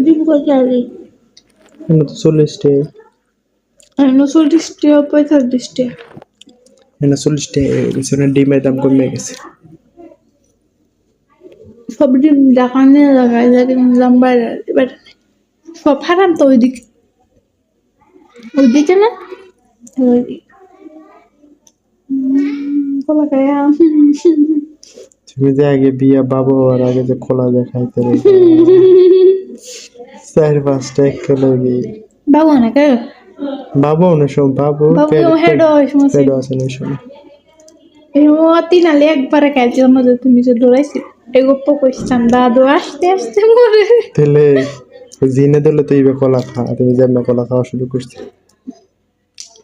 ডিম কচালি এনে তো 40 টাকা, 39 টাকা 45 টাকা। এনে 40 টাকা পিছনে ডিমের দাম কমে গেছে। সব ডিম দোকানে লাগাই লাগে লম্বা এবার সব হারাম তো ওইদিকে না ওইদিকে কলা খায়া তুমি যে আগে বিয়া বাবু হওয়ার আগে যে খোলা দেখাইতে রে 4-5টা একটা লগে বাবু না কে বাবু অনেক সময় বাবু বাবু হেড ওই সমস্যা পেড আছে না সময় এই মতি নালে একবারে খাইছিলাম মজা তুমি যে দৌড়াইছি এই গপ্প কইছিলাম দাদু আস্তে আস্তে মরে তাহলে জিনে দিলে তো এইবার কলা খা, তুমি যেমন কলা খাওয়া শুরু করছি।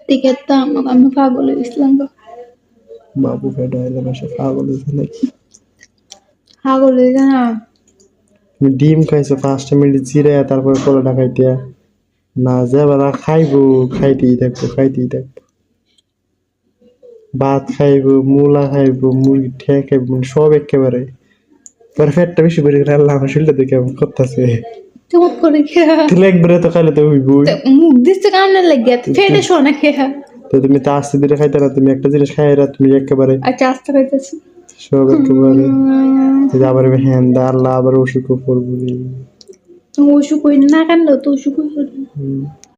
টিকেট তো আমি পাগল হয়ে গেছিলাম গো বাবু পেড হইলে মাসে পাগল হয়েছে নাকি? পাগল হয়ে যায় না তুমি ডিম খাইছো 5টা মিনিট জিরে তারপরে কলাটা খাইতে না যে বেলা খাইবো খাইতেই থাকবো ভাত খাইবো মূলা খাইবো মুরগি ঠ্যাঁ খাইবো সব একেবারে পরে পেটটা বেশি করে আল্লাহ আমার শরীরটা দেখে এমন করতেছে চুপ করে খেয়া তাহলে একবারে তো খাইলে তো হইবই। মুখ দিচ্ছে কামড়ে লাগিয়া ফেটে শোনা খেয়া তো তুমি তো আস্তে ধীরে খাইতে না, তুমি একটা জিনিস খাই তুমি একেবারে আচ্ছা আস্তে খাইতেছি সব একেবারে আবার হ্যান দা আল্লাহ আবার অসুখ পড়বো। ওষুধ কই না কেন তো ওষুধ